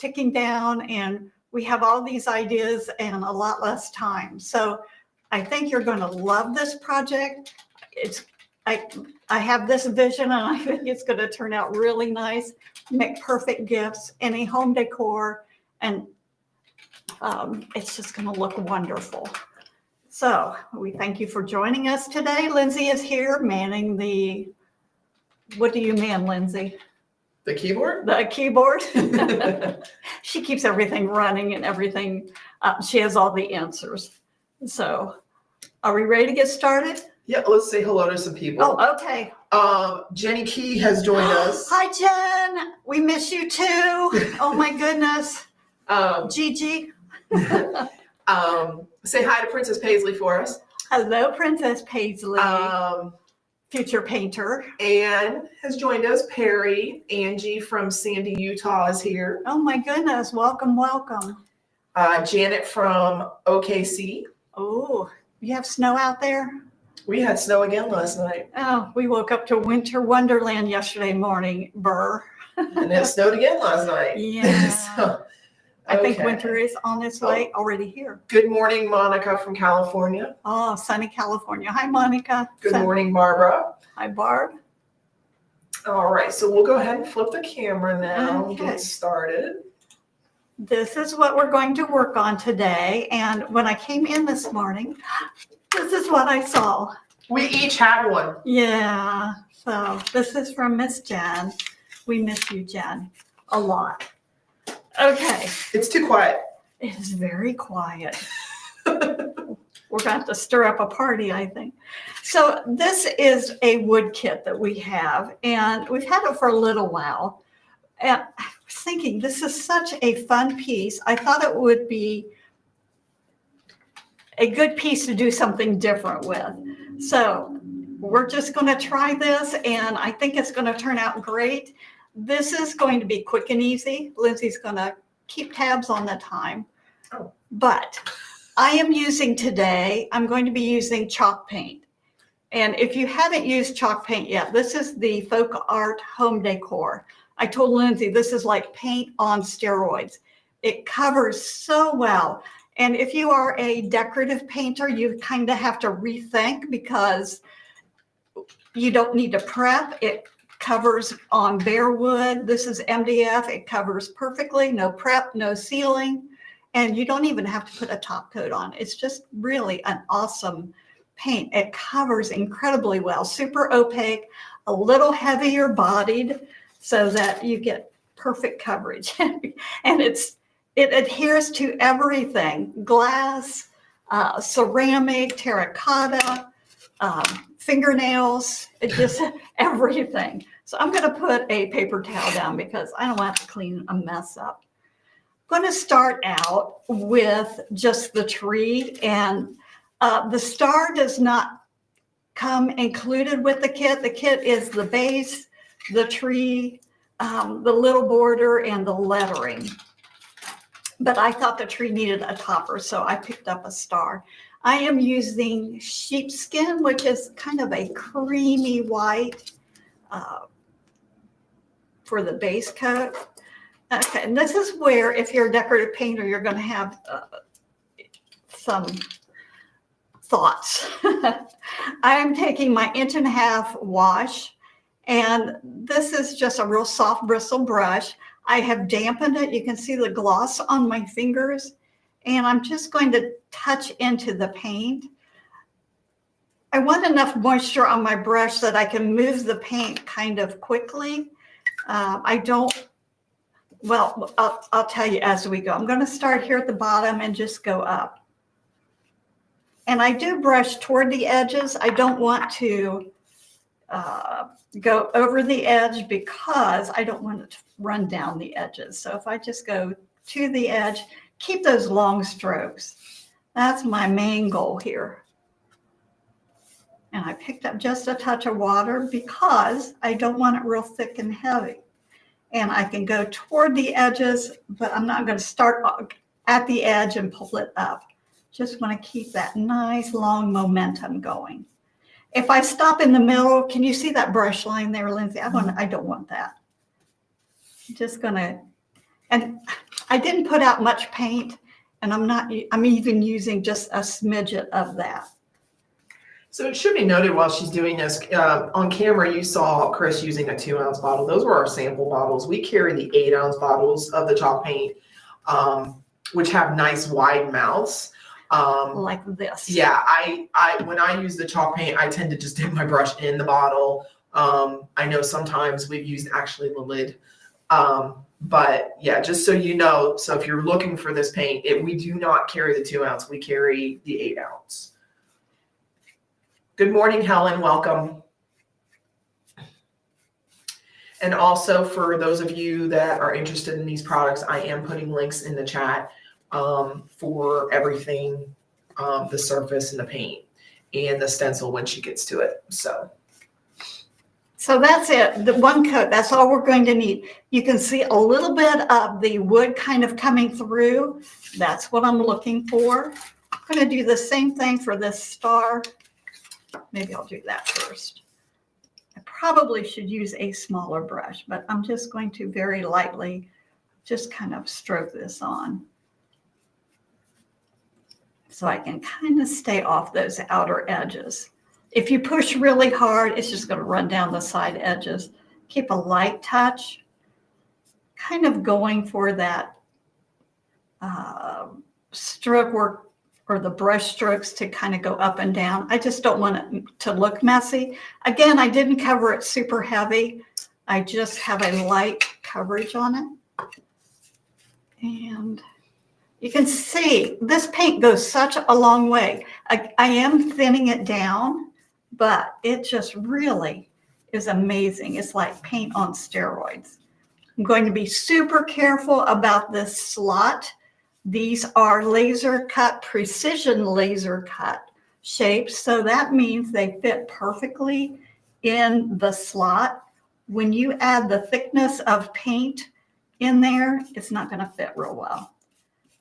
ticking down, and we have all these ideas and a lot less time. So I think you're going to love this project. I have this vision, and I think it's going to turn out really nice, make perfect gifts, any home decor, and it's just going to look wonderful. So we thank you for joining us today. Lindsay is here manning the, what do you man, Lindsay? The keyboard? The keyboard. She keeps everything running and everything. She has all the answers. So are we ready to get started? Yeah, let's say hello to some people. Oh, okay. Jenny Key has joined us. Hi, Jen. We miss you too. Oh my goodness. Gigi. Say hi to Princess Paisley for us. Hello, Princess Paisley. Future painter. Anne has joined us. Perry, Angie from Sandy, Utah is here. Oh my goodness. Welcome, welcome. Janet from OKC. Oh, you have snow out there? We had snow again last night. Oh, we woke up to winter wonderland yesterday morning, burr. And it snowed again last night. Yeah. So, I think okay. winter is on its way, already here. Good morning, Monica from California. Oh, sunny California. Hi, Monica. Good morning, Barbara. Hi, Barb. All right, so we'll go ahead and flip the camera now and Okay. get started. This is what we're going to work on today. And when I came in this morning, this is what I saw. We each had one. Yeah. So this is from Miss Jen. We miss you, Jen, a lot. Okay. It's too quiet. It is very quiet. We're going to have to stir up a party, I think. So this is a wood kit that we have, and we've had it for a little while. And I was thinking, this is such a fun piece. I thought it would be a good piece to do something different with. So we're just going to try this, and I think it's going to turn out great. This is going to be quick and easy. Lindsay's going to keep tabs on the time. Oh. But I am using today, I'm going to be using chalk paint. And if you haven't used chalk paint yet, this is the Folk Art Home Decor. I told Lindsay, this is like paint on steroids. It covers so well. And if you are a decorative painter, you kind of have to rethink because you don't need to prep. It covers on bare wood. This is MDF. It covers perfectly, no prep, no sealing. And you don't even have to put a top coat on. It's just really an awesome paint. It covers incredibly well, super opaque, a little heavier bodied so that you get perfect coverage. And it adheres to everything, glass, ceramic, terracotta, fingernails, it just everything. So I'm going to put a paper towel down because I don't want to clean a mess up. I'm going to start out with just the tree, and the star does not come included with the kit. The kit is the base, the tree, the little border, and the lettering. But I thought the tree needed a topper, so I picked up a star. I am using sheepskin, which is kind of a creamy white for the base coat. Okay, and this is where, if you're a decorative painter, you're going to have some thoughts. I'm taking my 1.5 wash, and this is just a real soft bristle brush. I have dampened it. You can see the gloss on my fingers, and I'm just going to touch into the paint. I want enough moisture on my brush that I can move the paint kind of quickly. Well, I'll tell you as we go. I'm going to start here at the bottom and just go up. And I do brush toward the edges. I don't want to go over the edge because I don't want it to run down the edges. So if I just go to the edge, keep those long strokes. That's my main goal here. And I picked up just a touch of water because I don't want it real thick and heavy. And I can go toward the edges, but I'm not going to start at the edge and pull it up. Just want to keep that nice long momentum going. If I stop in the middle, can you see that brush line there, Lindsay? I don't want that. I'm just going to, and I didn't put out much paint, and I'm even using just a smidget of that. So it should be noted while she's doing this, on camera, you saw Chris using a 2-ounce bottle. Those were our sample bottles. We carry the 8-ounce bottles of the chalk paint, which have nice wide mouths. Like this. Yeah, when I use the chalk paint, I tend to just dip my brush in the bottle. I know sometimes we've used actually the lid. But yeah, just so you know, so if you're looking for this paint, we do not carry the 2-ounce, we carry the 8-ounce. Good morning, Helen, welcome. And also for those of you that are interested in these products, I am putting links in the chat for everything, the surface and the paint and the stencil when she gets to it. So that's it. The one coat, that's all we're going to need. You can see a little bit of the wood kind of coming through. That's what I'm looking for. I'm going to do the same thing for this star. Maybe I'll do that first. I probably should use a smaller brush, but I'm just going to very lightly just kind of stroke this on, so I can kind of stay off those outer edges. If you push really hard, it's just going to run down the side edges. Keep a light touch, kind of going for that stroke work, or the brush strokes to kind of go up and down. I just don't want it to look messy. Again, I didn't cover it super heavy. I just have a light coverage on it. And you can see this paint goes such a long way. I am thinning it down, but it just really is amazing. It's like paint on steroids. I'm going to be super careful about this slot. These are laser cut, precision laser cut shapes. So that means they fit perfectly in the slot. When you add the thickness of paint in there, it's not going to fit real well.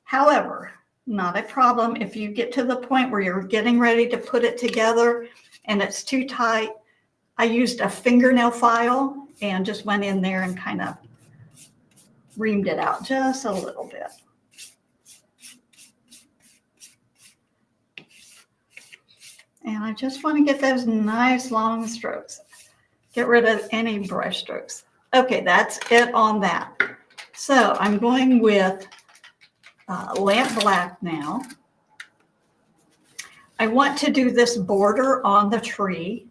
However, not a problem if you get to the point where you're getting ready to put it together and it's too tight. I used a fingernail file and just went in there and kind of reamed it out just a little bit. And I just want to get those nice long strokes. Get rid of any brush strokes. Okay, that's it on that. So I'm going with lamp black now. I want to do this border on the tree.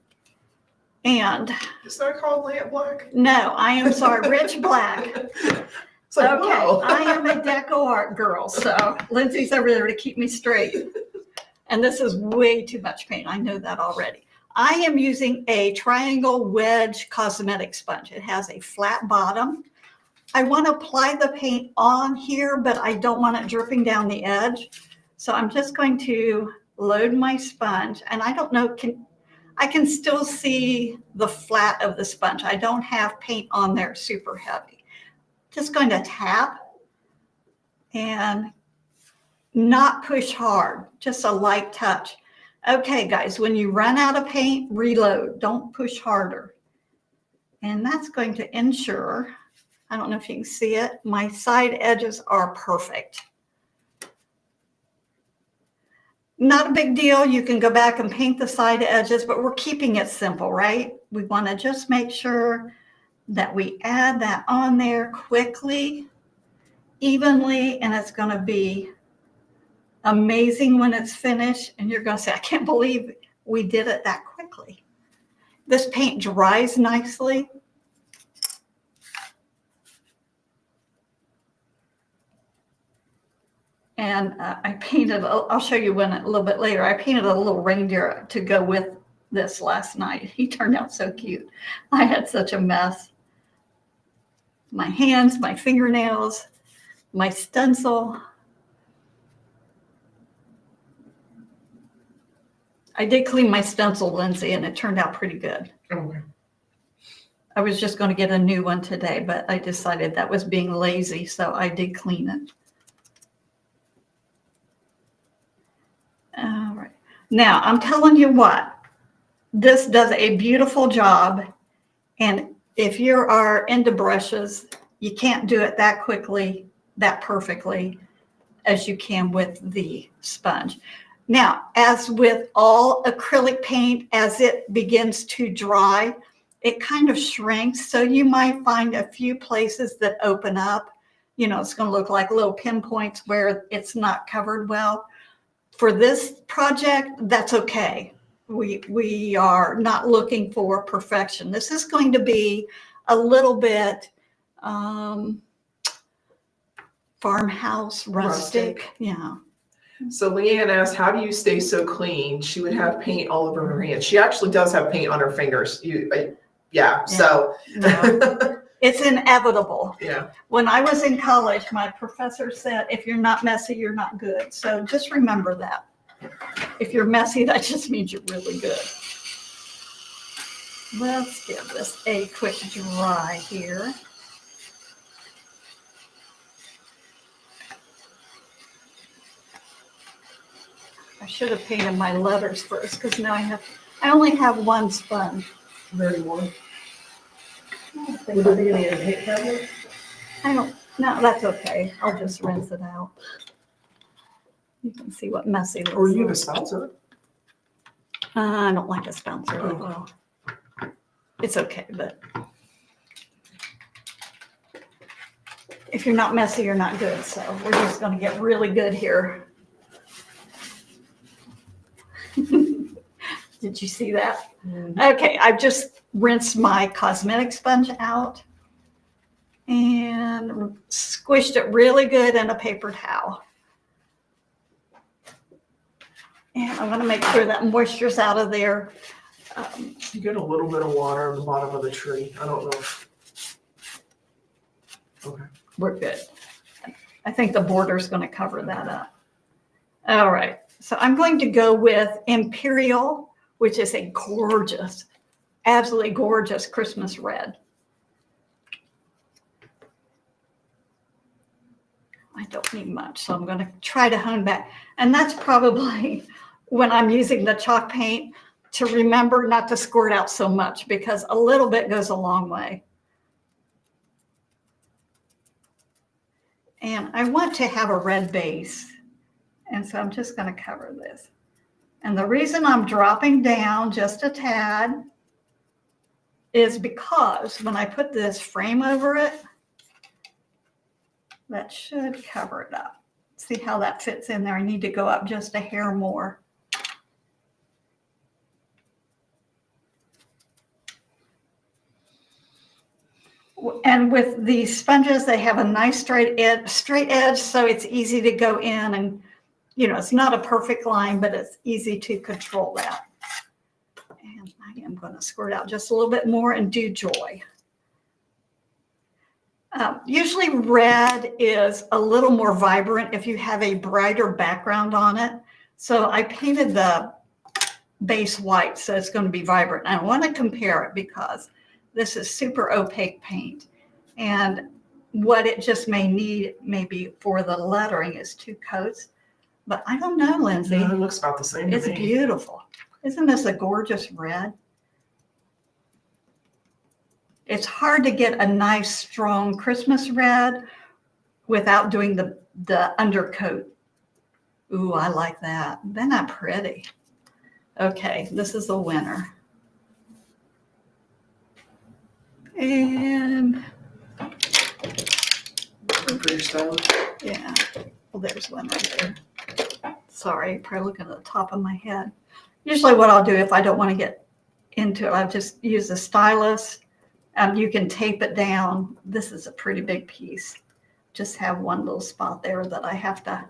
And is that called lamp black? no, I am sorry, rich black. It's like, Okay, whoa. I am a deco art girl, so Lindsay's over there to keep me straight. And this is way too much paint. I know that already. I am using a triangle wedge cosmetic sponge. It has a flat bottom. I want to apply the paint on here, but I don't want it dripping down the edge. So I'm just going to load my sponge, and I don't know, I can still see the flat of the sponge. I don't have paint on there super heavy. Just going to tap and not push hard, just a light touch. Okay, guys, when you run out of paint, reload. Don't push harder. And that's going to ensure, I don't know if you can see it, my side edges are perfect. Not a big deal. You can go back and paint the side edges, but we're keeping it simple, right? We want to just make sure that we add that on there quickly, evenly, and it's going to be amazing when it's finished. And you're going to say, I can't believe we did it that quickly. This paint dries nicely. And I painted, I'll show you one a little bit later. I painted a little reindeer to go with this last night. He turned out so cute. I had such a mess. My hands, my fingernails, my stencil. I did clean my stencil, Lindsay, and it turned out pretty good. Okay. I was just going to get a new one today, but I decided that was being lazy, so I did clean it. All right. Now, I'm telling you what, this does a beautiful job. And if you are into brushes, you can't do it that quickly, that perfectly as you can with the sponge. Now, as with all acrylic paint, as it begins to dry, it kind of shrinks. So you might find a few places that open up. You know, it's going to look like little pinpoints where it's not covered well. For this project, that's okay. We are not looking for perfection. This is going to be a little bit farmhouse, rustic. Yeah. So Leanne asked, how do you stay so clean? She would have paint all over her hands. She actually does have paint on her fingers. So. No, it's inevitable. Yeah. When I was in college, my professor said, if you're not messy, you're not good. So just remember that. If you're messy, that just means you're really good. Let's give this a quick dry here. I should have painted my letters first because now I only have one sponge. Very warm. I don't, no, that's okay. I'll just rinse it out. You can see what messy looks Or you have a like. sponsor. I don't like a sponsor. Oh. Well, it's okay, but if you're not messy, you're not good. So we're just going to get really good here. Did you see that? Okay, I've just rinsed my cosmetic sponge out and squished it really good in a paper towel. And I'm going to make sure that moisture's out of there. You get a little bit of water on the bottom of the tree. I don't know if. Okay. We're good. I think the border's going to cover that up. All right, so I'm going to go with Imperial, which is a gorgeous, absolutely gorgeous Christmas red. I don't need much, so I'm going to try to hone back. And that's probably when I'm using the chalk paint to remember not to squirt out so much because a little bit goes a long way. And I want to have a red base. And so I'm just going to cover this. And the reason I'm dropping down just a tad is because when I put this frame over it, that should cover it up. See how that fits in there? I need to go up just a hair more. And with these sponges, they have a nice straight edge, so it's easy to go in and, you know, it's not a perfect line, but it's easy to control that. And I am going to squirt out just a little bit more and do Joy. Usually red is a little more vibrant if you have a brighter background on it. So I painted the base white, so it's going to be vibrant. I want to compare it because this is super opaque paint. And what it just may need maybe for the lettering is 2 coats. But I don't know, Lindsay. No, it looks about the same. It's beautiful. Isn't this a gorgeous red? It's hard to get a nice, strong Christmas red without doing the undercoat. Ooh, I like that. Isn't that pretty? Okay, this is the winner. And For your style. yeah, well, there's one right there. Sorry, probably looking at the top of my head. Usually what I'll do if I don't want to get into it, I'll just use a stylus. You can tape it down. This is a pretty big piece. Just have one little spot there that I have to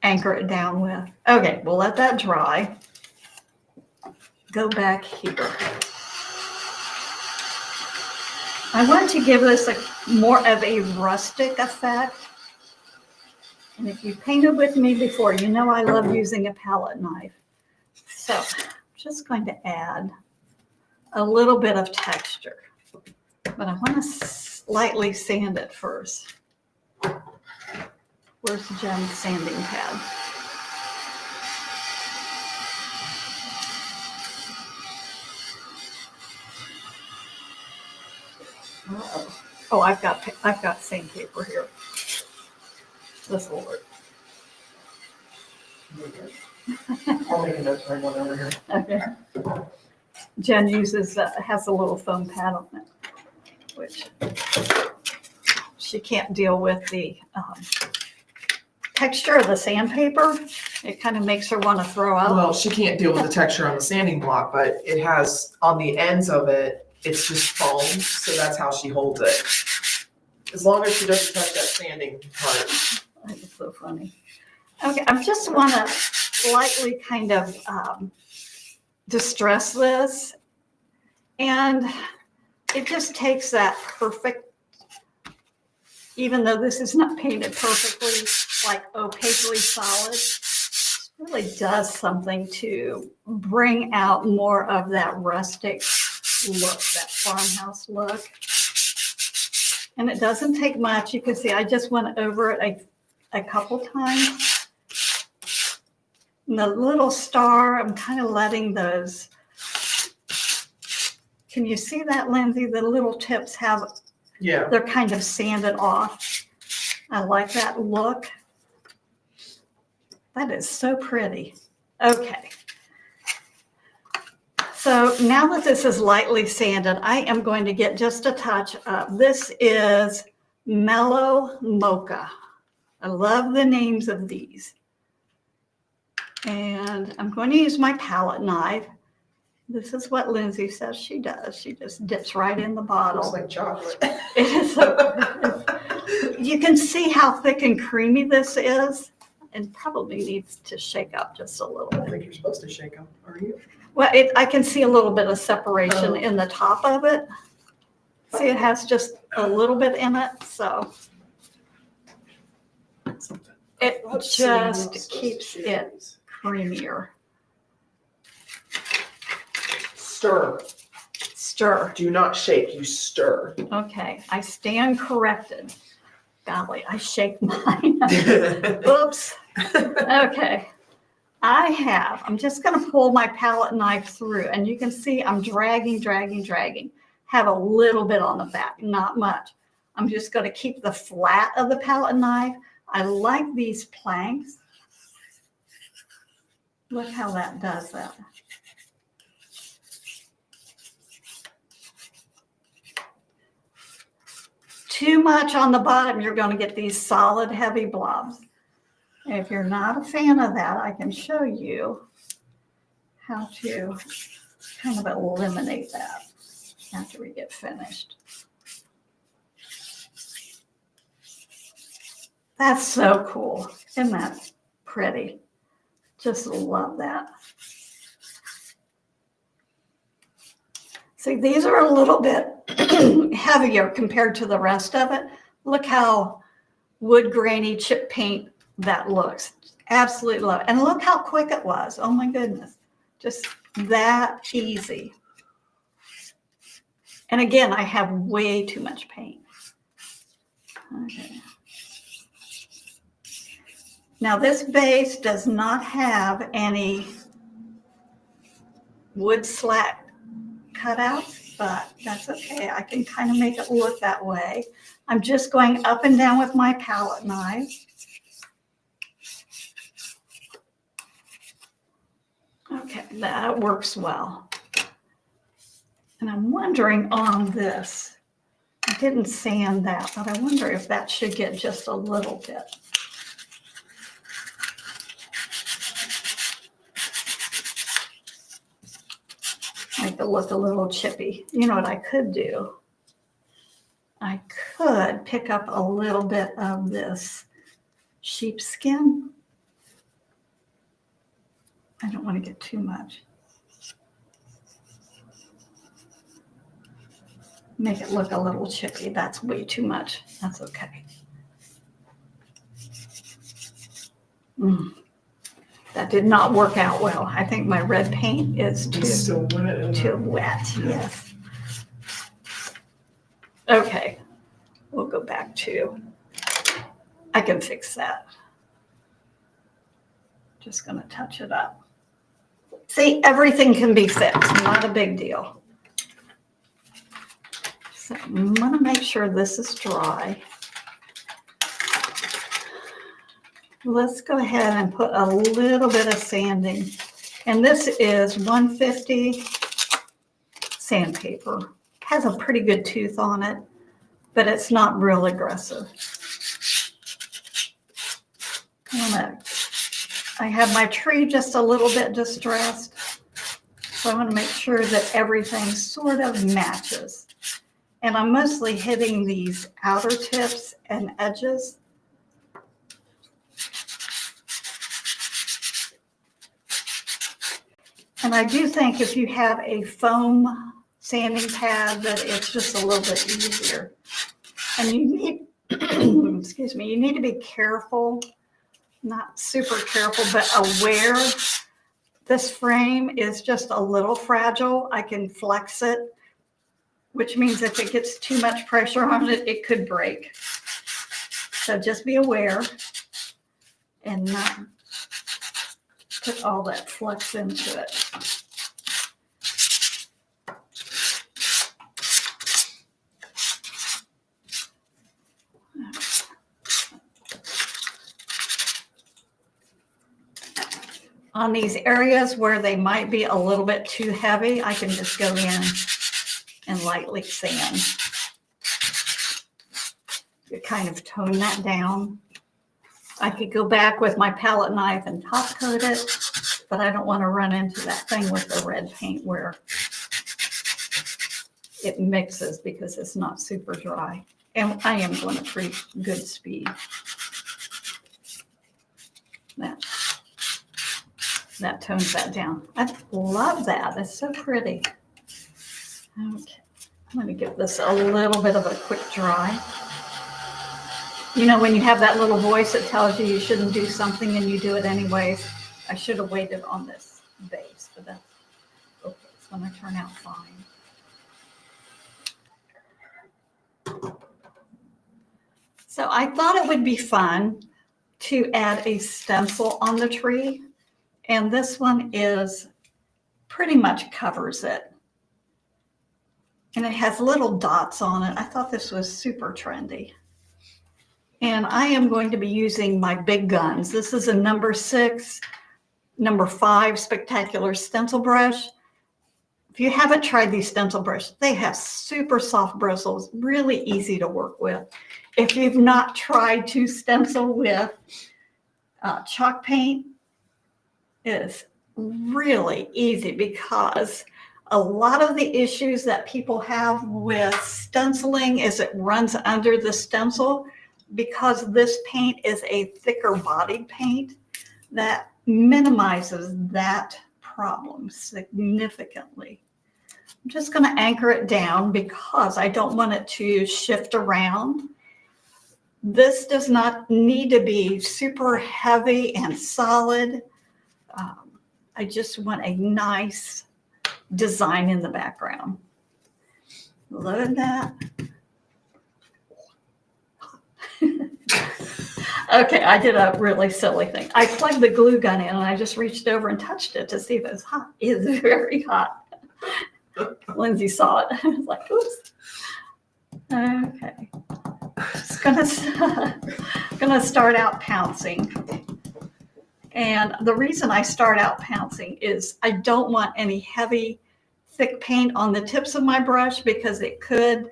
anchor it down with. Okay, we'll let that dry. Go back here. I want to give this more of a rustic effect. And if you painted with me before, you know I love using a palette knife. So I'm just going to add a little bit of texture. But I want to slightly sand it first. Where's Jen's sanding pad? Uh-oh. Oh, I've got sandpaper here. This will work. I'll make a note for one over here. Okay. Jen has a little foam pad on it, which she can't deal with the texture of the sandpaper. It kind of makes her want to throw up. Well, she can't deal with the texture on the sanding block, but it has, on the ends of it, it's just foam, so that's how she holds it. As long as she doesn't touch that sanding part. That is so funny. Okay, I just want to slightly kind of distress this. And it just takes that perfect, even though this is not painted perfectly, like opaquely solid, it really does something to bring out more of that rustic look, that farmhouse look. And it doesn't take much. You can see I just went over it a couple times. And the little star, I'm kind of letting those, can you see that, Lindsay? The little tips they're kind of sanded off. I like that look. That is so pretty. Okay. So now that this is lightly sanded, I am going to get just a touch of, this is Mellow Mocha. I love the names of these. And I'm going to use my palette knife. This is what Lindsay says she does. She just dips right in the bottle. Looks like chocolate. It is you can see how thick and creamy this is, and probably needs to shake up just a little I don't bit. think you're supposed to shake them, are you? Well, I can see a little bit of separation in the top of it. See, it has just a little bit in it, so it just keeps it creamier. Stir. Stir. Do not shake, you stir. Okay, I stand corrected. Golly, I shake mine. Oops. Okay. I'm just going to pull my palette knife through, and you can see I'm dragging. Have a little bit on the back, not much. I'm just going to keep the flat of the palette knife. I like these planks. Look how that does that. Too much on the bottom, you're going to get these solid, heavy blobs. And if you're not a fan of that, I can show you how to kind of eliminate that after we get finished. That's so cool. Isn't that pretty? Just love that. See, these are a little bit heavier compared to the rest of it. Look how wood grainy chip paint that looks. Absolutely love it. And look how quick it was. Oh my goodness. Just that easy. And again, I have way too much paint. Okay. Now this base does not have any wood slat cutouts, but that's okay. I can kind of make it look that way. I'm just going up and down with my palette knife. Okay, that works well. And I'm wondering on this, I didn't sand that, but I wonder if that should get just a little bit. Make it look a little chippy. You know what I could do? I could pick up a little bit of this sheepskin. I don't want to get too much. Make it look a little chippy. That's way too much. That's okay. That did not work out well. I think my red paint is too wet. Yes. Okay. We'll go back to, I can fix that. Just going to touch it up. See, everything can be fixed. Not a big deal. So I'm going to make sure this is dry. Let's go ahead and put a little bit of sanding. And this is 150 sandpaper. Has a pretty good tooth on it, but it's not real aggressive. I have my tree just a little bit distressed, so I want to make sure that everything sort of matches. And I'm mostly hitting these outer tips and edges. And I do think if you have a foam sanding pad that it's just a little bit easier. And you need, excuse me, you need to be careful, not super careful, but aware. This frame is just a little fragile. I can flex it, which means if it gets too much pressure on it, it could break. So just be aware and not put all that flex into it. On these areas where they might be a little bit too heavy, I can just go in and lightly sand. You kind of tone that down. I could go back with my palette knife and top coat it, but I don't want to run into that thing with the red paint where it mixes because it's not super dry. And I am going at pretty good speed. That tones that down. I love that. It's so pretty. Okay, I'm going to give this a little bit of a quick dry. You know, when you have that little voice that tells you you shouldn't do something and you do it anyways, I should have waited on this base, but that's okay. It's going to turn out fine. So I thought it would be fun to add a stencil on the tree. And this one is pretty much covers it. And it has little dots on it. I thought this was super trendy. And I am going to be using my big guns. This is a number 6, number 5 spectacular stencil brush. If you haven't tried these stencil brushes, they have super soft bristles, really easy to work with. If you've not tried to stencil with chalk paint, it is really easy because a lot of the issues that people have with stenciling is it runs under the stencil. Because this paint is a thicker bodied paint, that minimizes that problem significantly. I'm just going to anchor it down because I don't want it to shift around. This does not need to be super heavy and solid. I just want a nice design in the background. Load that. Okay, I did a really silly thing. I plugged the glue gun in and I just reached over and touched it to see if it was hot. It is very hot. Lindsay saw it. I was like, oops. Okay. Just gonna start out pouncing. And the reason I start out pouncing is I don't want any heavy, thick paint on the tips of my brush because it could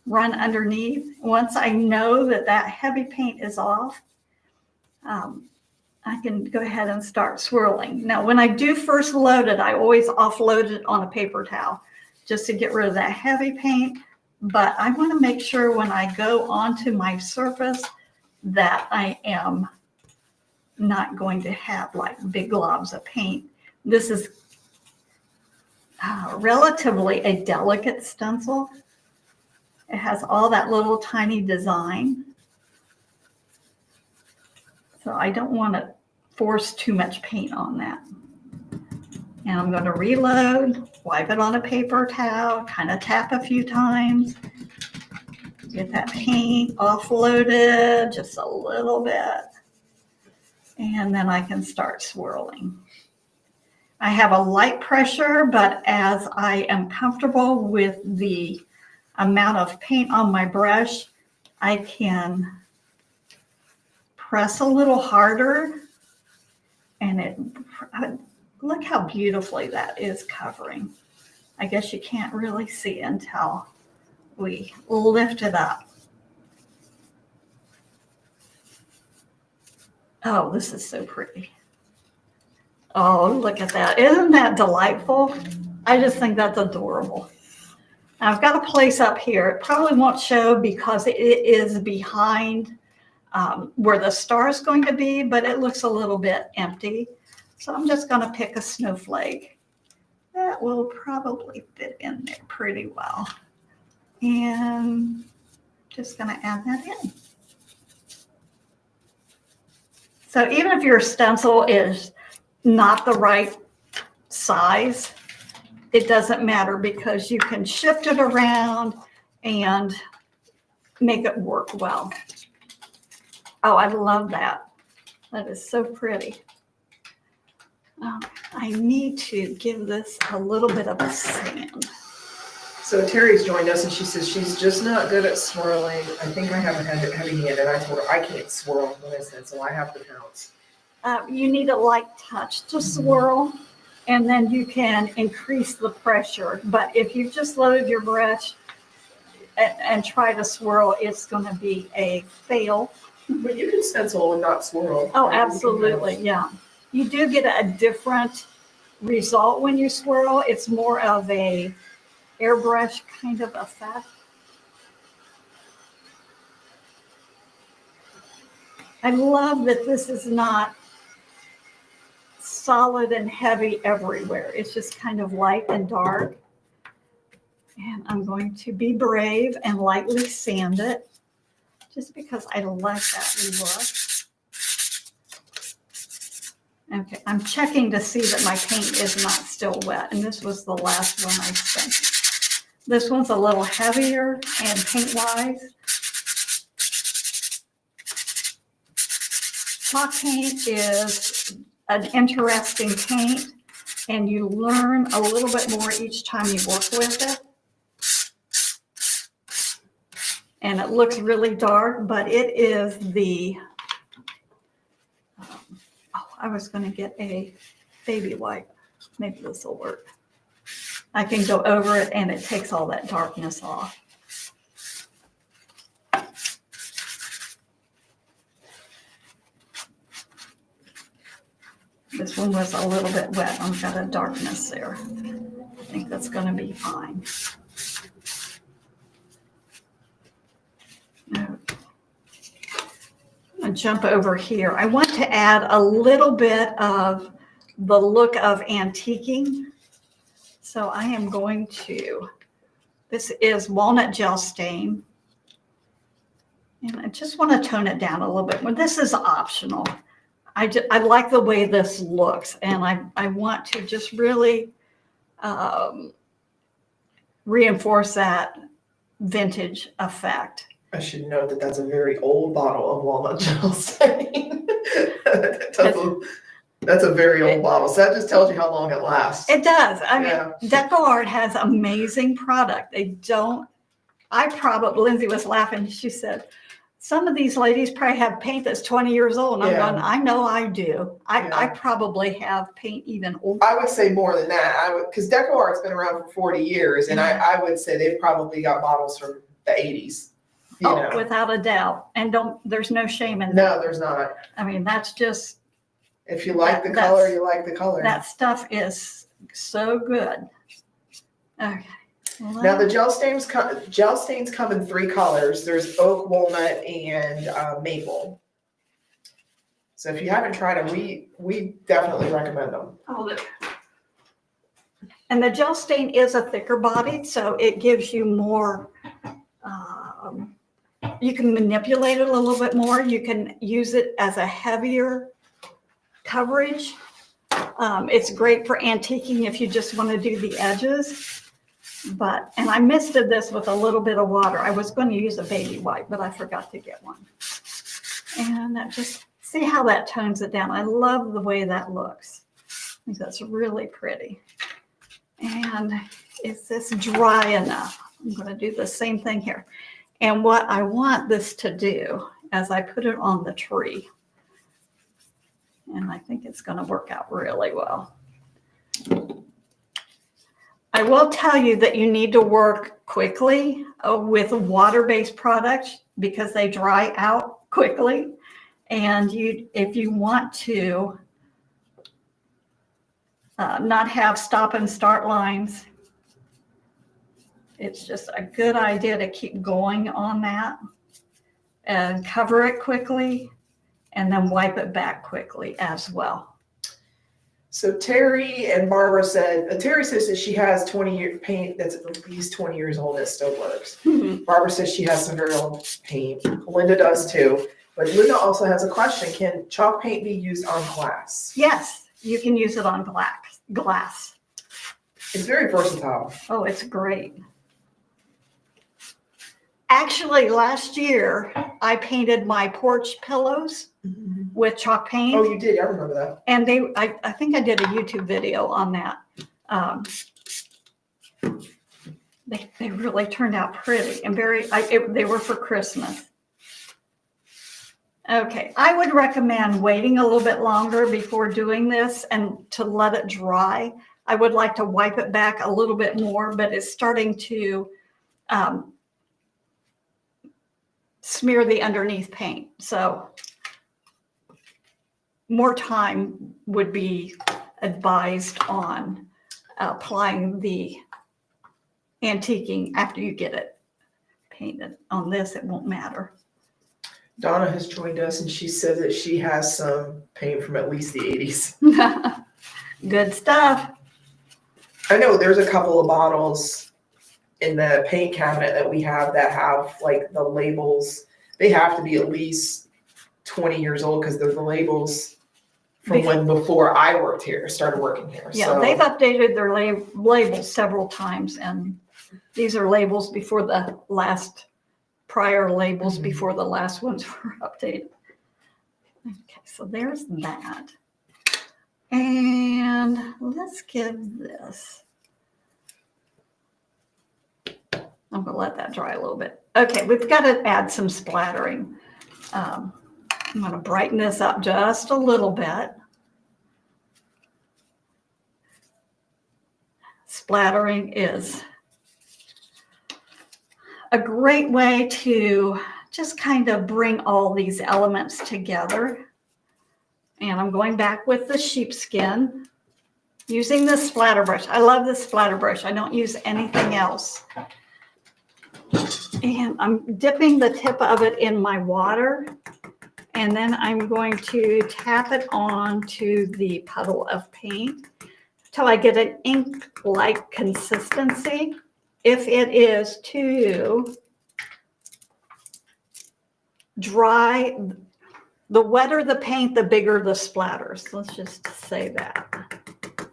run underneath. Once I know that that heavy paint is off, I can go ahead and start swirling. Now, when I do first load it, I always offload it on a paper towel just to get rid of that heavy paint. But I want to make sure when I go onto my surface that I am not going to have like big globs of paint. This is relatively a delicate stencil. It has all that little tiny design. So I don't want to force too much paint on that. And I'm going to reload, wipe it on a paper towel, kind of tap a few times, get that paint offloaded just a little bit. And then I can start swirling. I have a light pressure, but as I am comfortable with the amount of paint on my brush, I can press a little harder, and look how beautifully that is covering. I guess you can't really see until we lift it up. Oh, this is so pretty. Oh, look at that. Isn't that delightful? I just think that's adorable. Now, I've got a place up here. It probably won't show because it is behind where the star is going to be, but it looks a little bit empty. So I'm just going to pick a snowflake. That will probably fit in there pretty well. And just going to add that in. So even if your stencil is not the right size, it doesn't matter because you can shift it around and make it work well. Oh, I love that. That is so pretty. I need to give this a little bit of a sand. So Terry's joined us and she says she's just not good at swirling. I think I have a heavy hand, and I told her I can't swirl when I said, so I have to pounce. You need a light touch to swirl, and then you can increase the pressure. But if you just loaded your brush and try to swirl, it's going to be a fail. But you can stencil and not swirl. Oh, absolutely, yeah. You do get a different result when you swirl. It's more of a airbrush kind of effect. I love that this is not solid and heavy everywhere. It's just kind of light and dark. And I'm going to be brave and lightly sand it just because I like that look. Okay, I'm checking to see that my paint is not still wet, and this was the last one I spent. This one's a little heavier and paint-wise. Chalk paint is an interesting paint, and you learn a little bit more each time you work with it. And it looks really dark, but it is the, I was going to get a baby wipe. Maybe this will work. I can go over it and it takes all that darkness off. This one was a little bit wet. I've got a darkness there. I think that's going to be fine. I'm going to jump over here. I want to add a little bit of the look of antiquing. So I am going to, this is walnut gel stain. And I just want to tone it down a little bit. Well, this is optional. I like the way this looks, and I want to just really reinforce that vintage effect. I should note that that's a very old bottle of walnut gel stain. That's a very old bottle. So that just tells you how long it lasts. It does. I mean, DecoArt has amazing product. Lindsay was laughing. She said, some of these ladies probably have paint that's 20 years old. And I'm going, I know I do. I probably have paint even older. I would say more than that. Because DecoArt's been around for 40 years. And I would say they've probably got bottles from the 80s. You know. Without a doubt. And there's no shame in that. No, there's not. I mean, that's just. If you like the color, you like the color. That stuff is so good. Okay. Well, now the gel stains come in 3 colors. There's oak, walnut, and maple. So if you haven't tried them, we definitely recommend them. Oh, look. And the gel stain is a thicker bodied, so it gives you more. You can manipulate it a little bit more. You can use it as a heavier coverage. It's great for antiquing if you just want to do the edges. And I misted this with a little bit of water. I was going to use a baby wipe, but I forgot to get one. And that just, see how that tones it down. I love the way that looks. I think that's really pretty. And is this dry enough? I'm going to do the same thing here. And what I want this to do as I put it on the tree, and I think it's going to work out really well. I will tell you that you need to work quickly with water-based products because they dry out quickly. And if you want to not have stop and start lines, it's just a good idea to keep going on that and cover it quickly and then wipe it back quickly as well. So Terry and Barbara said, Terry says that she has 20-year paint that's at least 20 years old that still works. Barbara says she has some very old paint. Linda does too. But Linda also has a question. Can chalk paint be used on glass? Yes, you can use it on glass. It's very versatile. Oh, it's great. Actually, last year, I painted my porch pillows with chalk paint. Oh, you did? I remember that. And I think I did a YouTube video on that. They really turned out pretty and they were for Christmas. Okay, I would recommend waiting a little bit longer before doing this and to let it dry. I would like to wipe it back a little bit more, but it's starting to smear the underneath paint. So more time would be advised on applying the antiquing after you get it painted. On this, it won't matter. Donna has joined us and she says that she has some paint from at least the 80s. Good stuff. I know there's a couple of bottles in the paint cabinet that we have that have like the labels. They have to be at least 20 years old because they're the labels from when before I worked here, started working here. Yeah, so they've updated their labels several times, and these are labels before the last prior labels before the last ones were updated. Okay, so there's that. And let's give this. I'm going to let that dry a little bit. Okay, we've got to add some splattering. I'm going to brighten this up just a little bit. Splattering is a great way to just kind of bring all these elements together. And I'm going back with the sheepskin using this splatter brush. I love this splatter brush. I don't use anything else. And I'm dipping the tip of it in my water. And then I'm going to tap it onto the puddle of paint till I get an ink-like consistency. If it is too dry, the wetter the paint, the bigger the splatters. Let's just say that.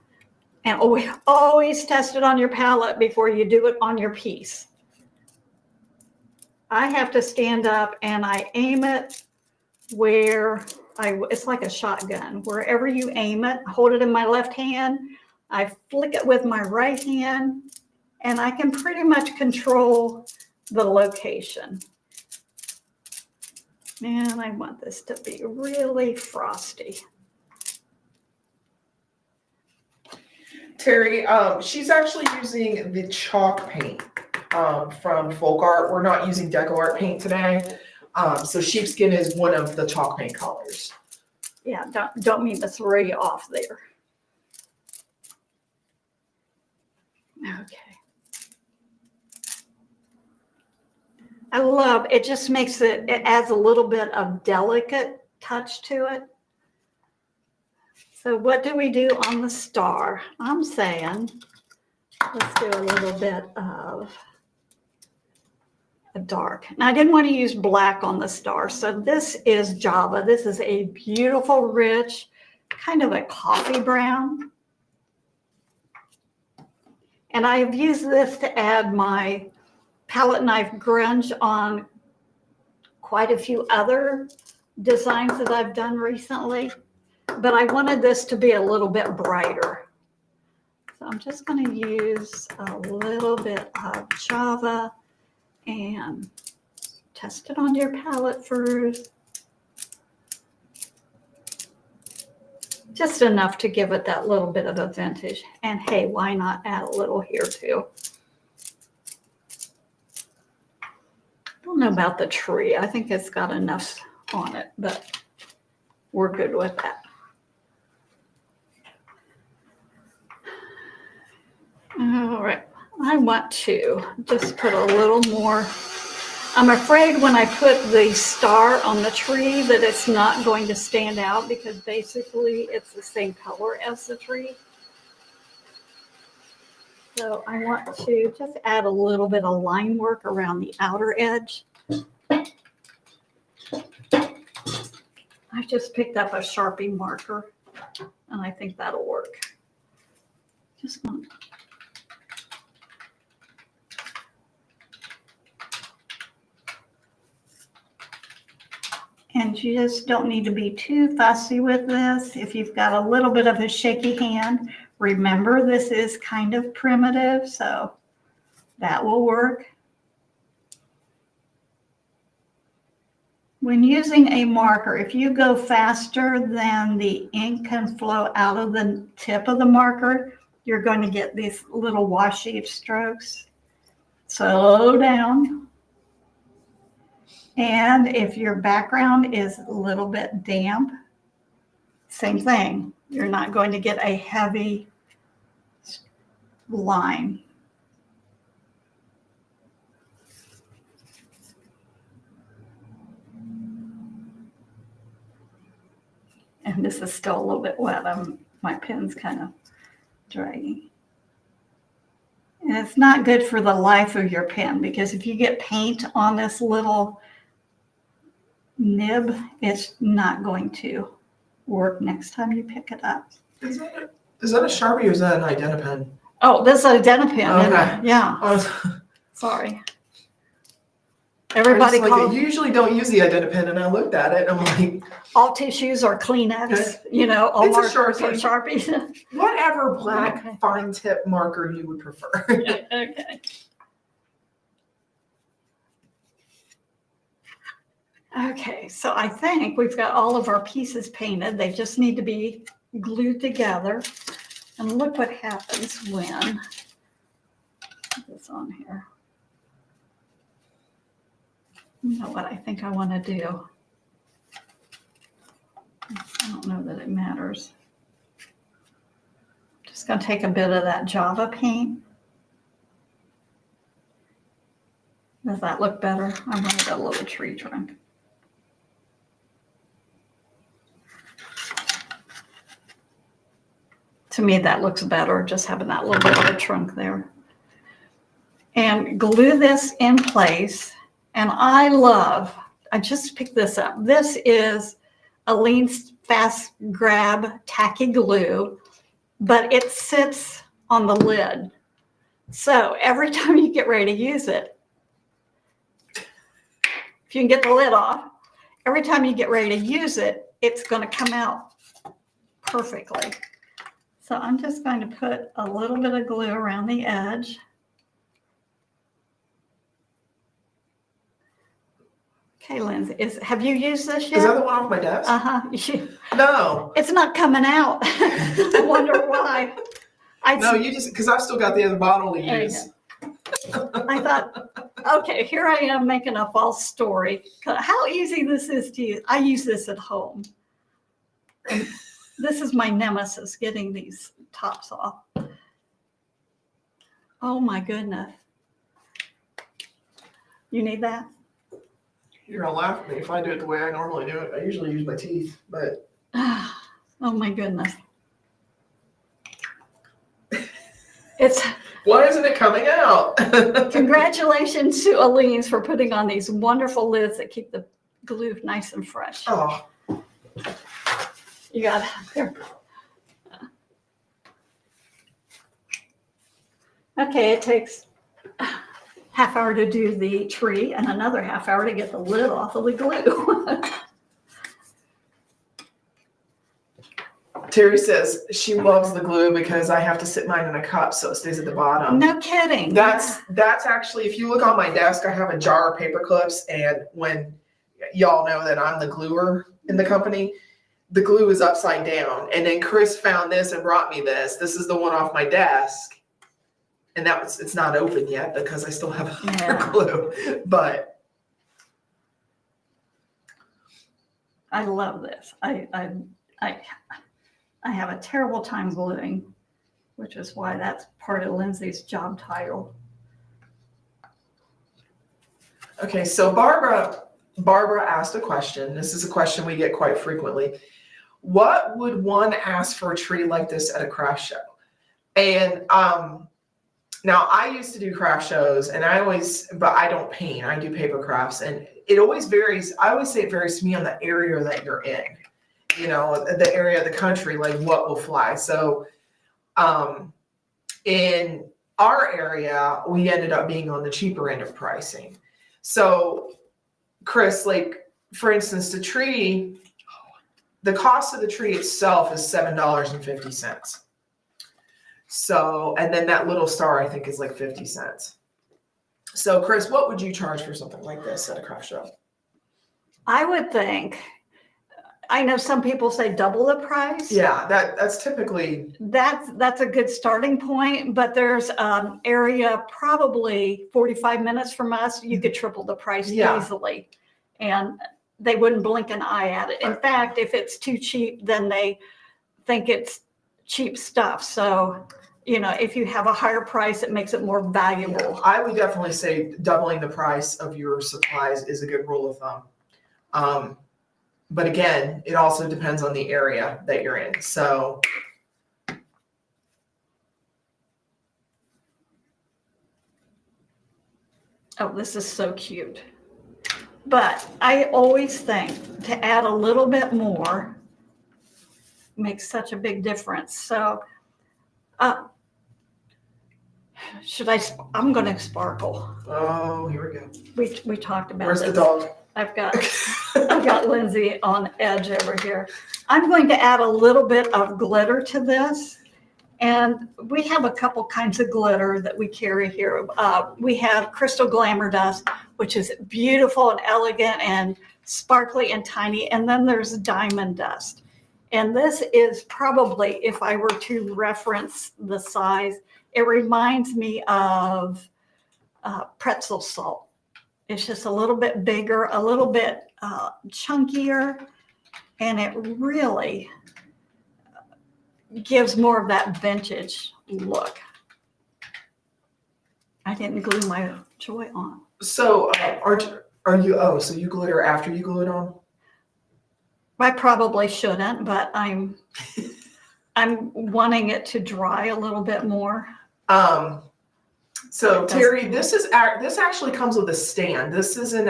And always test it on your palette before you do it on your piece. I have to stand up and I aim it where it's like a shotgun. Wherever you aim it, hold it in my left hand, I flick it with my right hand, and I can pretty much control the location. And I want this to be really frosty. Terry, she's actually using the chalk paint from Folk Art. We're not using deco art paint today. So sheepskin is one of the chalk paint colors. Yeah, don't mean to throw you off there. Okay. I love it. Just makes it adds a little bit of delicate touch to it. So what do we do on the star? I'm saying let's do a little bit of a dark. Now I didn't want to use black on the star. So this is Java. This is a beautiful, rich, kind of a coffee brown. And I have used this to add my palette knife grunge on quite a few other designs that I've done recently. But I wanted this to be a little bit brighter. So So I'm just going to use a little bit of Java and test it on your palette first. Just enough to give it that little bit of a vintage. And hey, why not add a little here too? I don't know about the tree. I think it's got enough on it, but we're good with that. All right, I want to just put a little more. I'm afraid when I put the star on the tree that it's not going to stand out because basically it's the same color as the tree. So I want to just add a little bit of line work around the outer edge. I just picked up a Sharpie marker and I think that'll work. Just want to. And you just don't need to be too fussy with this. If you've got a little bit of a shaky hand, remember this is kind of primitive, so that will work. When using a marker, if you go faster than the ink can flow out of the tip of the marker, you're going to get these little washy strokes. Slow down. And if your background is a little bit damp, same thing. You're not going to get a heavy line. And this is still a little bit wet. My pen's kind of dragging. And it's not good for the life of your pen because if you get paint on this little nib, it's not going to work next time you pick it up. Is that a Sharpie or is that an Identipen? Oh, this is a Identipen. Okay. Yeah. Sorry. Everybody calls. You usually don't use the Identipen, and I looked at it and I'm like, all tissues are Kleenex, you know, all it's a markers are Sharpie. Sharpies. Whatever black Okay. fine tip marker you would prefer. Okay. Okay, so I think we've got all of our pieces painted. They just need to be glued together. And look what happens when put this on here. You know what I think I want to do? I don't know that it matters. Just going to take a bit of that Java paint. Does that look better? I wanted a little tree trunk. To me, that looks better, just having that little bit of a trunk there. And glue this in place. And I just picked this up. This is Aleene's Fast Grab Tacky Glue, but it sits on the lid. So every time you get ready to use it, if you can get the lid off, every time you get ready to use it, it's going to come out perfectly. So I'm just going to put a little bit of glue around the edge. Okay, Lindsay, have you used this yet? Is that the one off my desk? Uh-huh. No. It's not coming out. I wonder why. No, you just, because I've still got the other bottle to use. I thought, okay, here I am making a false story. How easy this is to use. I use this at home. And this is my nemesis, getting these tops off. Oh my goodness. You need that? You're gonna laugh at me if I do it the way I normally do it. I usually use my teeth, but. Oh my goodness. Why isn't it coming out? Congratulations to Aleene's for putting on these wonderful lids that keep the glue nice and fresh. Oh. You got it. Here. Okay, it takes a half hour to do the tree and another half hour to get the lid off of the glue. Terry says she loves the glue because I have to sit mine in a cup so it stays at the bottom. No kidding. That's actually, if you look on my desk, I have a jar of paper clips, and when y'all know that I'm the gluer in the company, the glue is upside down. And then Chris found this and brought me this. This is the one off my desk. And it's not open yet because I still have glue. But I love this. I have a terrible time gluing, which is why that's part of Lindsay's job title. okay, so Barbara asked a question. This is a question we get quite frequently. What would one ask for a tree like this at a craft show? And now I used to do craft shows, and but I don't paint. I do paper crafts, and it always varies. I always say it varies to me on the area that you're in. You know, the area of the country, like what will fly. So in our area, we ended up being on the cheaper end of pricing. So Chris, like for instance, the cost of the tree itself is $7.50. So, and then that little star I think is like 50 cents. So Chris, what would you charge for something like this at a craft show? I would think, I know some people say double the price. Yeah, that's typically. That's a good starting point, but there's an area probably 45 minutes from us. You could triple the price easily, and they wouldn't blink an eye at it. In fact, if it's too cheap, then they think it's cheap stuff. So, you know, if you have a higher price, it makes it more valuable. Yeah, I would definitely say doubling the price of your supplies is a good rule of thumb. But again, it also depends on the area that you're in. So oh, this is so cute. But I always think to add a little bit more makes such a big difference. So I'm going to sparkle. oh, here we go. We talked about Where's this. the dog? I've got Lindsay on edge over here. I'm going to add a little bit of glitter to this. And we have a couple kinds of glitter that we carry here. We have crystal glamour dust, which is beautiful and elegant and sparkly and tiny. And then there's diamond dust. And this is probably, if I were to reference the size, it reminds me of pretzel salt. It's just a little bit bigger, a little bit chunkier, and it really gives more of that vintage look. I didn't glue my joy on. So so you glitter after you glue it on? I probably shouldn't, but I'm wanting it to dry a little bit more. So Terry, this actually comes with a stand. This isn't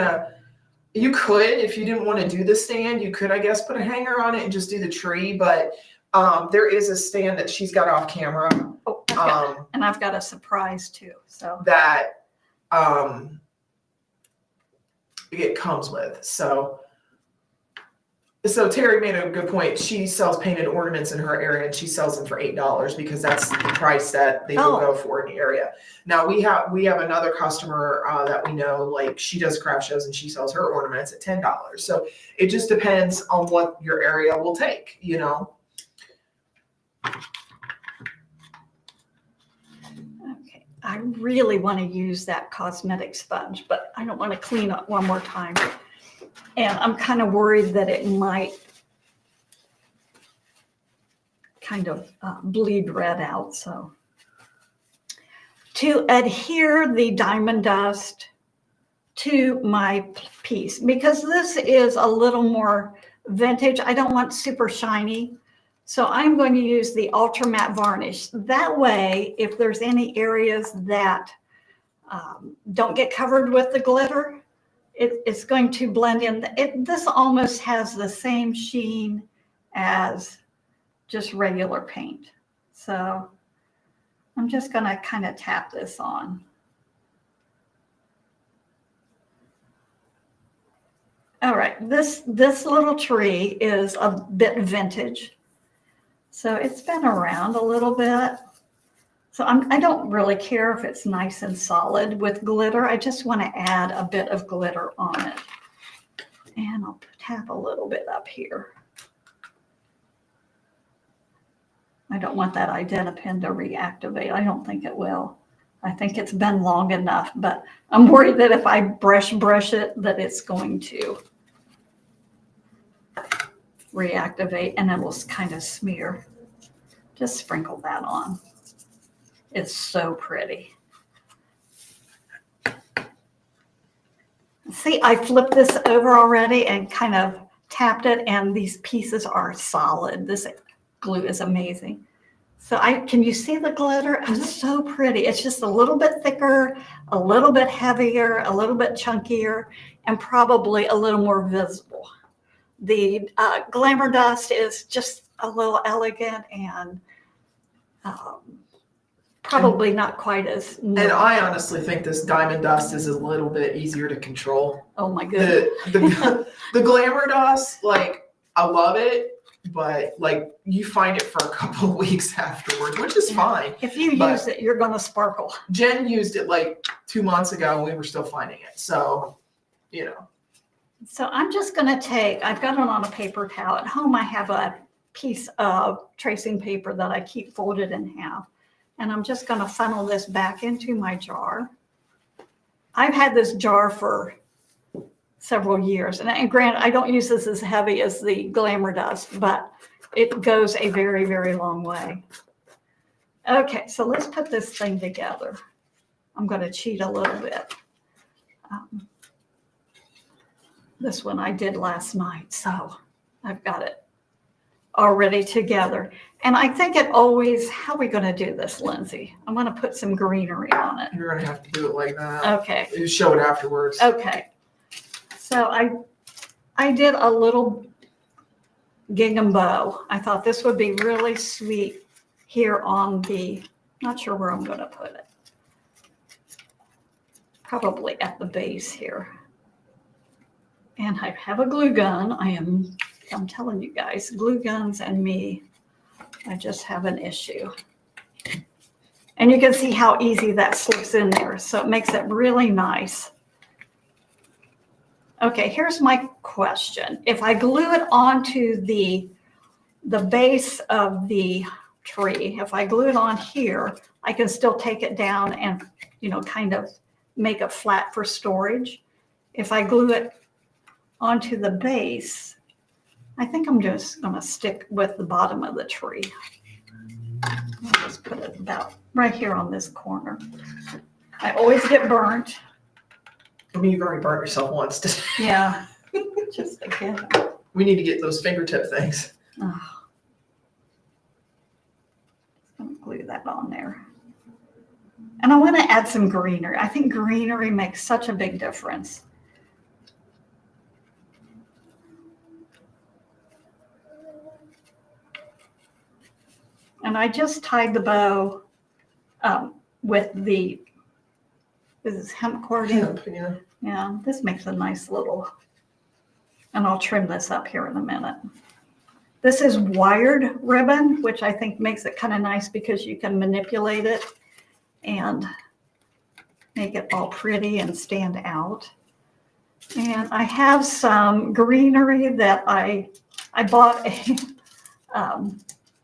you could, if you didn't want to do the stand, you could, I guess, put a hanger on it and just do the tree, but there is a stand that she's got off camera. Oh, and I've got a surprise too. So that it comes with. So Terry made a good point. She sells painted ornaments in her area, and she sells them for $8 because that's the price that they will go for in the area. Now we have another customer that we know, like she does craft shows and she sells her ornaments at $10. So it just depends on what your area will take, you know. Okay, I really want to use that cosmetic sponge, but I don't want to clean up one more time. And I'm kind of worried that it might kind of bleed red out. So to adhere the diamond dust to my piece, because this is a little more vintage, I don't want super shiny. So I'm going to use the ultra matte varnish. That way, if there's any areas that don't get covered with the glitter, it's going to blend in. This almost has the same sheen as just regular paint. So I'm just going to kind of tap this on. All right, this little tree is a bit vintage. So it's been around a little bit. So I don't really care if it's nice and solid with glitter. I just want to add a bit of glitter on it. And I'll tap a little bit up here. I don't want that Identipin to reactivate. I don't think it will. I think it's been long enough, but I'm worried that if I brush it, that it's going to reactivate and it will kind of smear. Just sprinkle that on. It's so pretty. See, I flipped this over already and kind of tapped it, and these pieces are solid. This glue is amazing. So can you see the glitter? It's so pretty. It's just a little bit thicker, a little bit heavier, a little bit chunkier, and probably a little more visible. The Glamour Dust is just a little elegant and probably not quite as. And I honestly think this Diamond Dust is a little bit easier to control. Oh my goodness. The Glamour Dust, like, I love it, but like you find it for a couple of weeks afterwards, which is fine. If you use it, you're going to sparkle. Jen used it like 2 months ago and we were still finding it. So, you know. So I'm just going to I've got it on a paper towel. At home, I have a piece of tracing paper that I keep folded in half. And I'm just going to funnel this back into my jar. I've had this jar for several years. And granted, I don't use this as heavy as the Glamour Dust, but it goes a very, very long way. Okay, so let's put this thing together. I'm going to cheat a little bit. This one I did last night, so I've got it already together. And I think it always, how are we going to do this, Lindsay? I'm going to put some greenery on it. You're going to have to do it like that. Okay. You show it afterwards. Okay. So I did a little gingham bow. I thought this would be really sweet here on the, not sure where I'm going to put it. Probably at the base here. And I have a glue gun. I'm telling you guys, glue guns and me, I just have an issue. And you can see how easy that slips in there. So it makes it really nice. Okay, here's my question. If I glue it onto the base of the tree, if I glue it on here, I can still take it down and, kind of make it flat for storage. If I glue it onto the base, I think I'm just going to stick with the bottom of the tree. I'll just put it about right here on this corner. I always get burnt. I mean, you've already burnt yourself once. Yeah, just again. We need to get those fingertip things. Oh. I'm going to glue that on there. And I want to add some greenery. I think greenery makes such a big difference. And I just tied the bow with this is hemp cording. Yeah. Yeah, this makes a nice little, and I'll trim this up here in a minute. This is wired ribbon, which I think makes it kind of nice because you can manipulate it and make it all pretty and stand out. And I have some greenery that I bought a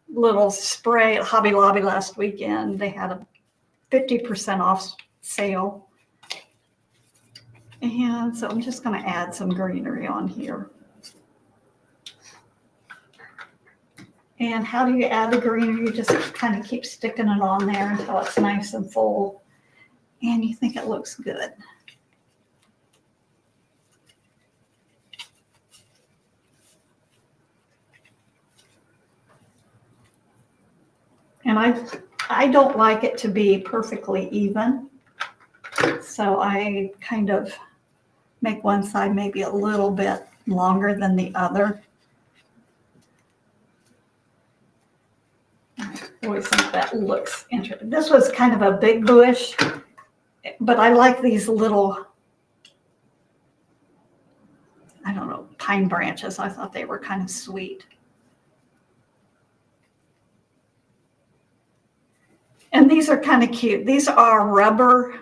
little spray at Hobby Lobby last weekend. They had a 50% off sale. And so I'm just going to add some greenery on here. And how do you add the greenery? You just kind of keep sticking it on there until it's nice and full. And you think it looks good. And I don't like it to be perfectly even. So I kind of make one side maybe a little bit longer than the other. I always think that looks interesting. This was kind of a big bush, but I like these little, I don't know, pine branches. I thought they were kind of sweet. And these are kind of cute. These are rubber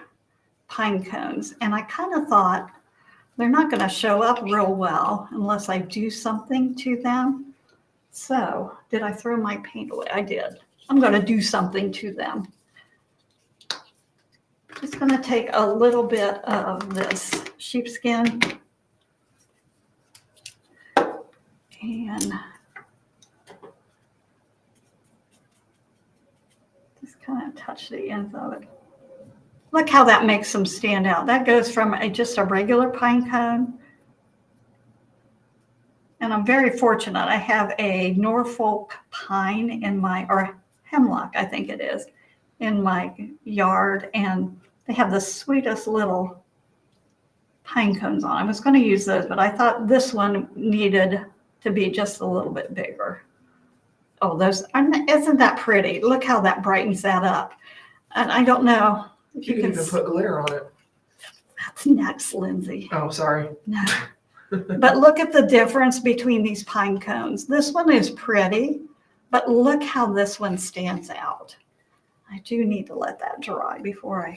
pine cones. And I kind of thought they're not going to show up real well unless I do something to them. So did I throw my paint away? I did. I'm going to do something to them. Just going to take a little bit of this sheepskin and just kind of touch the ends of it. Look how that makes them stand out. That goes from just a regular pine cone. And I'm very fortunate. I have a Norfolk pine in my, or hemlock, I think it is, in my yard. And they have the sweetest little pine cones on. I was going to use those, but I thought this one needed to be just a little bit bigger. Oh, those, isn't that pretty? Look how that brightens that up. And I don't know if You can even put glitter on it. That's next, Lindsay. Oh, sorry. No. But look at the difference between these pine cones. This one is pretty, but look how this one stands out. I do need to let that dry before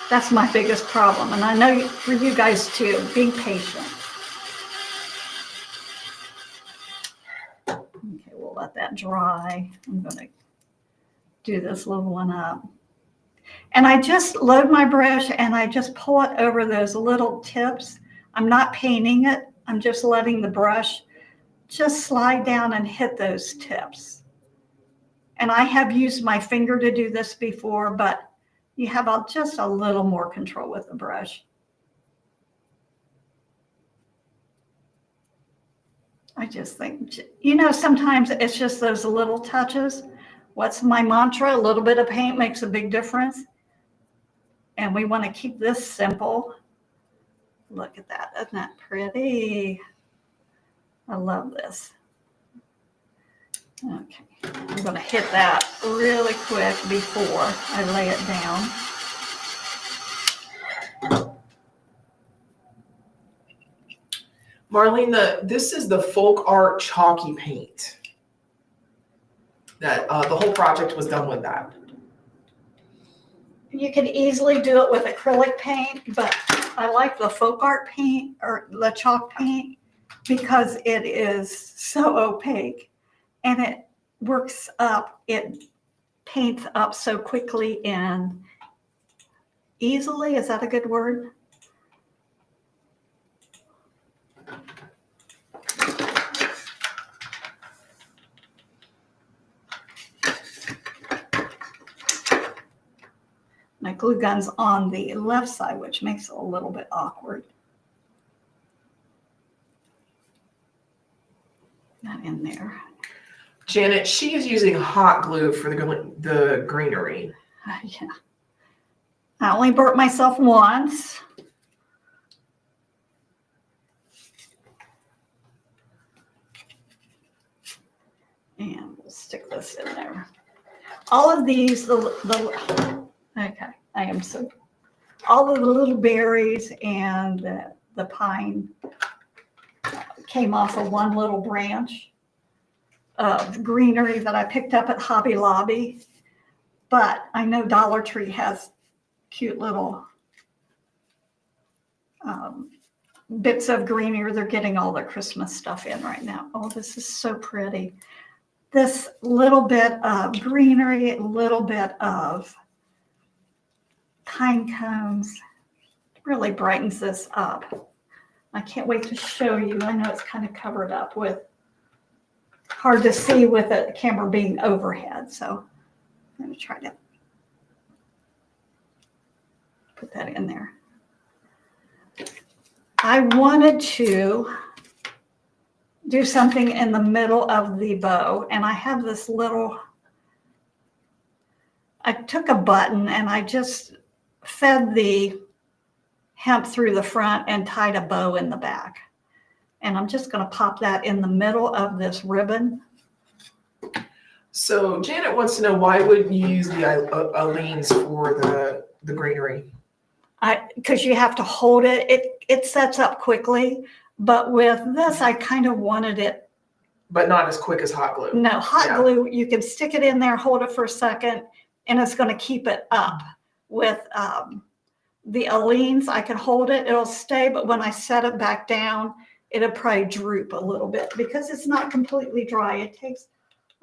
that's my biggest problem. And I know for you guys too, be patient. Okay, we'll let that dry. I'm going to do this little one up. And I just load my brush and I just pull it over those little tips. I'm not painting it. I'm just letting the brush just slide down and hit those tips. And I have used my finger to do this before, but you have just a little more control with the brush. I just think, sometimes it's just those little touches. What's my mantra? A little bit of paint makes a big difference. And we want to keep this simple. Look at that. Isn't that pretty? I love this. Okay. I'm going to hit that really quick before I lay it down. Marlene, this is the folk art chalky paint. That the whole project was done with that. You can easily do it with acrylic paint, but I like the folk art paint or the chalk paint because it is so opaque and it works up, it paints up so quickly and easily. Is that a good word? My glue gun's on the left side, which makes it a little bit awkward. Not in there. Janet, she is using hot glue for the greenery. Yeah. I only burnt myself once. And we'll stick this in there. All of these, okay, all of the little berries and the pine came off of one little branch of greenery that I picked up at Hobby Lobby. But I know Dollar Tree has cute little bits of greenery. They're getting all their Christmas stuff in right now. Oh, this is so pretty. This little bit of greenery, a little bit of pine cones really brightens this up. I can't wait to show you. I know it's kind of covered up with, hard to see with the camera being overhead. So I'm going to try to put that in there. I wanted to do something in the middle of the bow, and I have this little, I took a button and I just fed the hemp through the front and tied a bow in the back. And I'm just going to pop that in the middle of this ribbon. So Janet wants to know, why wouldn't you use the Aleene's for the greenery? Because you have to hold it. It sets up quickly. But with this, I kind of wanted it But not as quick as hot glue. No, hot Yeah. glue, you can stick it in there, hold it for a second, and it's going to keep it up. With the Aleene's, I can hold it, it'll stay, but when I set it back down, it'll probably droop a little bit because it's not completely dry. It takes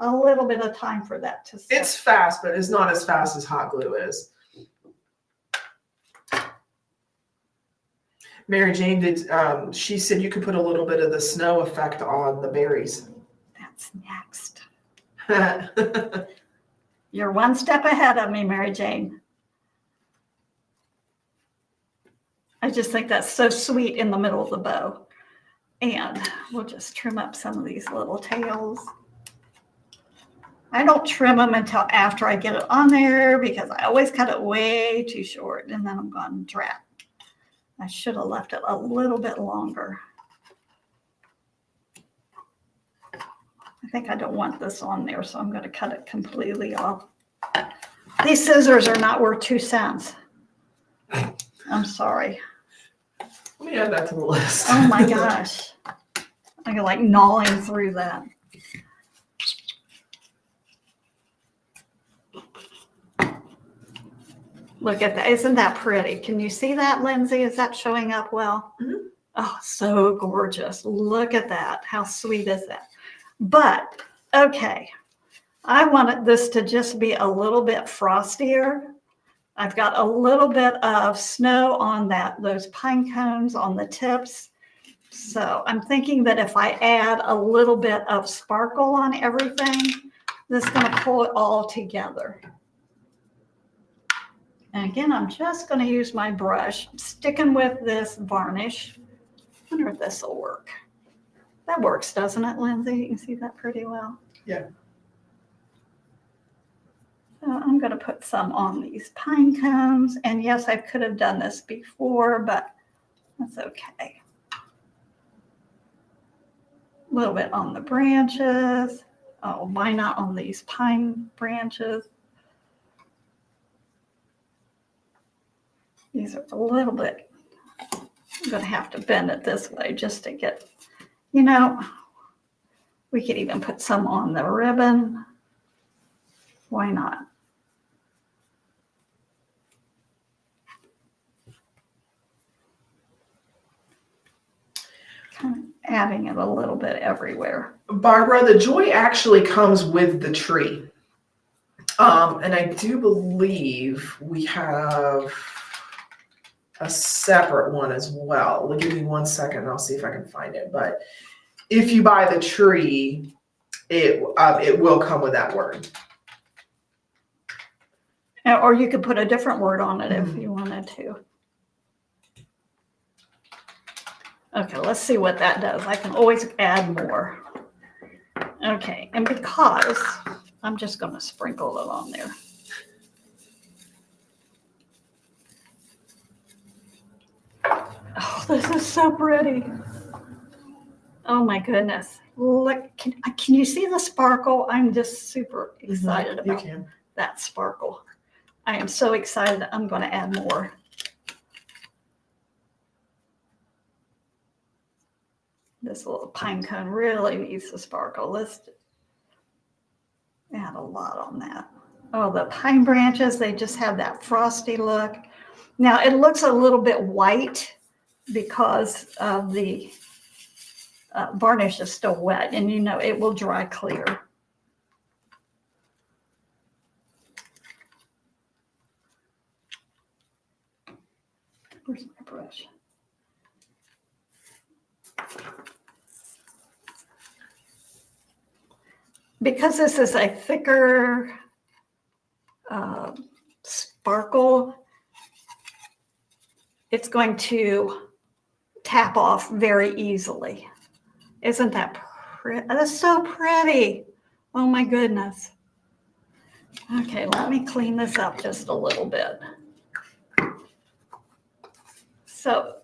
a little bit of time for that to set. It's fast, but it's not as fast as hot glue is. Mary Jane did, she said you could put a little bit of the snow effect on the berries. That's next. You're one step ahead of me, Mary Jane. I just think that's so sweet in the middle of the bow. And we'll just trim up some of these little tails. I don't trim them until after I get it on there because I always cut it way too short and then I'm going to drat. I should have left it a little bit longer. I think I don't want this on there, so I'm going to cut it completely off. These scissors are not worth 2 cents. I'm sorry. Let me add that to the list. Oh my gosh. I'm like gnawing through that. Look at that. Isn't that pretty? Can you see that, Lindsay? Is that showing up well? Mm-hmm. Oh, so gorgeous. Look at that. How sweet is that? But, okay. I wanted this to just be a little bit frostier. I've got a little bit of snow on those pine cones on the tips. So I'm thinking that if I add a little bit of sparkle on everything, this is going to pull it all together. And again, I'm just going to use my brush, sticking with this varnish. I wonder if this will work. That works, doesn't it, Lindsay? You can see that pretty well. Yeah. So I'm going to put some on these pine cones. And yes, I could have done this before, but that's okay. A little bit on the branches. Oh, why not on these pine branches? These are a little bit, I'm going to have to bend it this way just to get, you know, we could even put some on the ribbon. Why not? Kind of adding it a little bit everywhere. Barbara, the joy actually comes with the tree. And I do believe we have a separate one as well. Give me 1 second and I'll see if I can find it. But if you buy the tree, it will come with that word. Or you could put a different word on it if you wanted to. Okay, let's see what that does. I can always add more. Okay, and because I'm just going to sprinkle it on there. Oh, this is so pretty. Oh my goodness. Look, can you see the sparkle? I'm just super excited about that sparkle. I am so excited. I'm going to add more. This little pine cone really needs the sparkle. Let's add a lot on that. Oh, the pine branches, they just have that frosty look. Now it looks a little bit white because of the varnish is still wet, and you know it will dry clear. Where's my brush? Because this is a thicker sparkle, it's going to tap off very easily. Isn't that pretty? That's so pretty. Oh my goodness. Okay, let me clean this up just a little bit. So,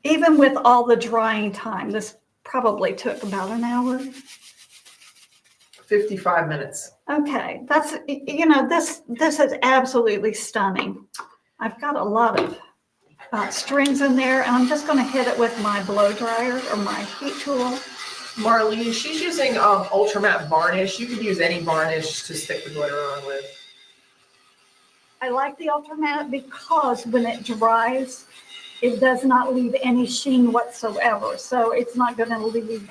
even with all the drying time, this probably took about an hour. 55 minutes. Okay, that's, you know, this is absolutely stunning. I've got a lot of strings in there, and I'm just going to hit it with my blow dryer or my heat tool. Marlene, she's using ultra matte varnish. You could use any varnish to stick the glitter on with. I like the ultra matte because when it dries, it does not leave any sheen whatsoever. So it's not going to leave,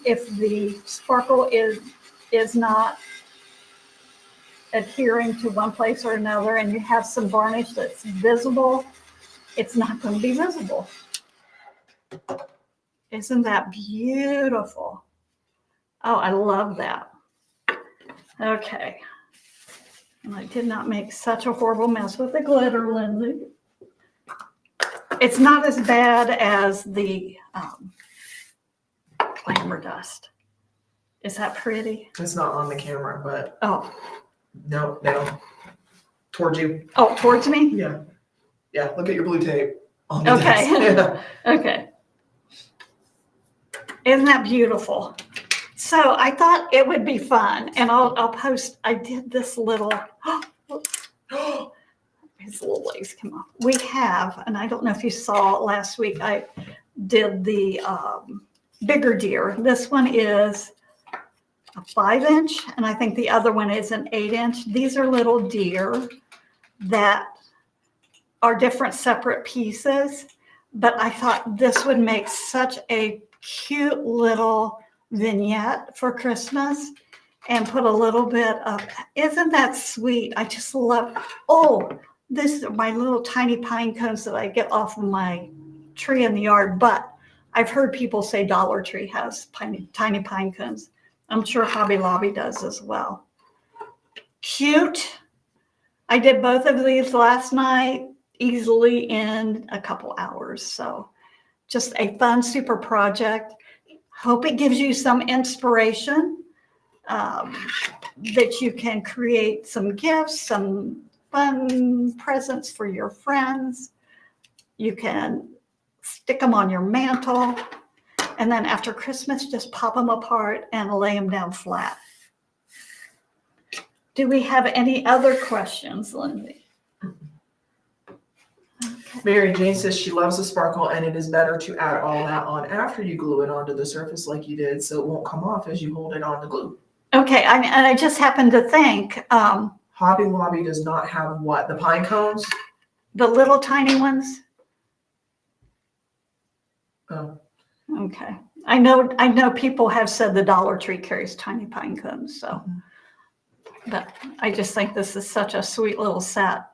if the sparkle is not adhering to one place or another, and you have some varnish that's visible, it's not going to be visible. Isn't that beautiful? Oh, I love that. Okay. And I did not make such a horrible mess with the glitter, Lindsay. It's not as bad as the glamour dust. Is that pretty? It's not on the camera, but Oh. no. Towards you. Oh, towards me? Yeah. Yeah, look at your blue tape on the Okay. desk. Okay. Isn't that beautiful? So I thought it would be fun, and I'll post. I did this little. His little legs come off. We have, and I don't know if you saw last week. I did the bigger deer. This one is a 5-inch, and I think the other one is an 8-inch. These are little deer that are different separate pieces, but I thought this would make such a cute little vignette for Christmas, and put a little bit of, isn't that sweet? I just love, this are my little tiny pine cones that I get off of my tree in the yard, but I've heard people say Dollar Tree has tiny pine cones. I'm sure Hobby Lobby does as well. Cute. I did both of these last night, easily in a couple hours. So just a fun, super project. Hope it gives you some inspiration, that you can create some gifts, some fun presents for your friends. You can stick them on your mantle, and then after Christmas, just pop them apart and lay them down flat. Do we have any other questions, Lindsay? Mary Jane says she loves the sparkle, and it is better to add all that on after you glue it onto the surface like you did, so it won't come off as you hold it on the glue. Okay, and I just happened to think, Hobby Lobby does not have what? The pine cones? the little tiny ones. Oh. Okay, I know people have said the Dollar Tree carries tiny pine cones, so, but I just think this is such a sweet little set.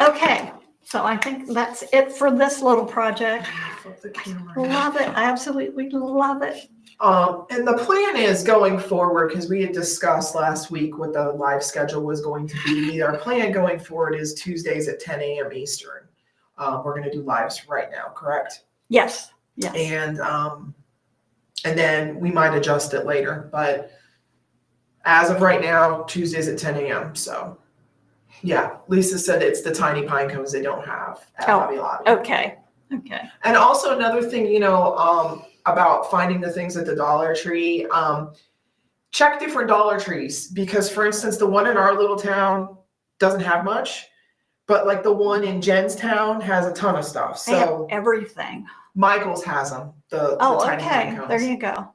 Okay, so I think that's it for this little project. Flip the camera. Love it, I absolutely love it. And the plan is going forward, because we had discussed last week what the live schedule was going to be. Our plan going forward is Tuesdays at 10 a.m. Eastern. We're going to do lives right now, correct? Yes. And then we might adjust it later, but as of right now, Tuesdays at 10 a.m. So yeah, Lisa said it's the tiny pine cones they don't have at Hobby Lobby. Okay. And also another thing, about finding the things at the Dollar Tree, check different Dollar Trees, because for instance, the one in our little town doesn't have much, but like the one in Jen's town has a ton of stuff. They have So everything. Michael's has them, the tiny pine cones. There you go.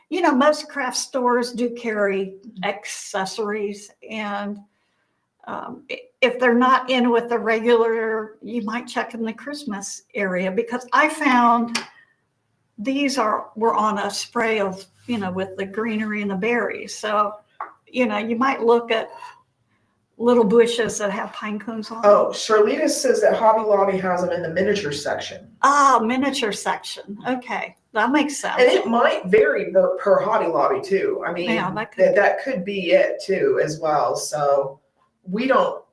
Most craft stores do carry accessories, and if they're not in with the regular, you might check in the Christmas area, because I found these were on a spray of, with the greenery and the berries. So, you might look at little bushes that have pine cones on them. Oh, Charlita says that Hobby Lobby has them in the miniature section. Ah, miniature section. Okay, that makes sense. And it might vary per Hobby Lobby too. I mean, Yeah, that could be it too as well. So we don't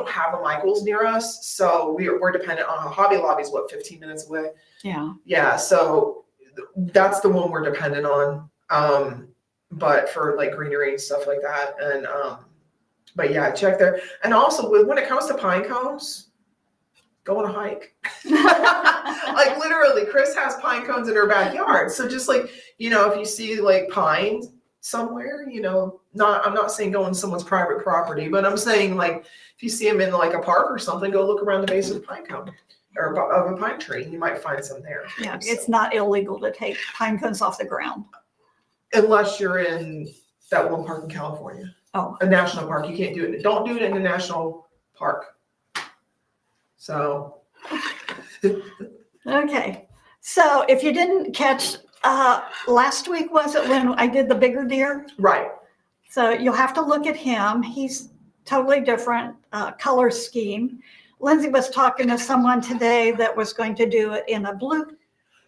have a Michael's near us, so we're dependent on Hobby Lobby's 15 minutes away. Yeah, so that's the one we're dependent on. But for like greenery and stuff like that, and but yeah, check there. And also when it comes to pine cones, go on a hike. Like literally, Chris has pine cones in her backyard. So just like, if you see like pines, somewhere, I'm not saying go on someone's private property, but I'm saying like, if you see them in like a park or something, go look around the base of the pine cone or of a pine tree. You might find some there. Yeah, So, it's not illegal to take pine cones off the ground. unless you're in that one park in California, Oh, a national park, you can't do it. Don't do it in a national park. So. okay. So if you didn't catch, last week, was it when I did the bigger deer? Right. So you'll have to look at him. He's totally different color scheme. Lindsay was talking to someone today that was going to do it in a blue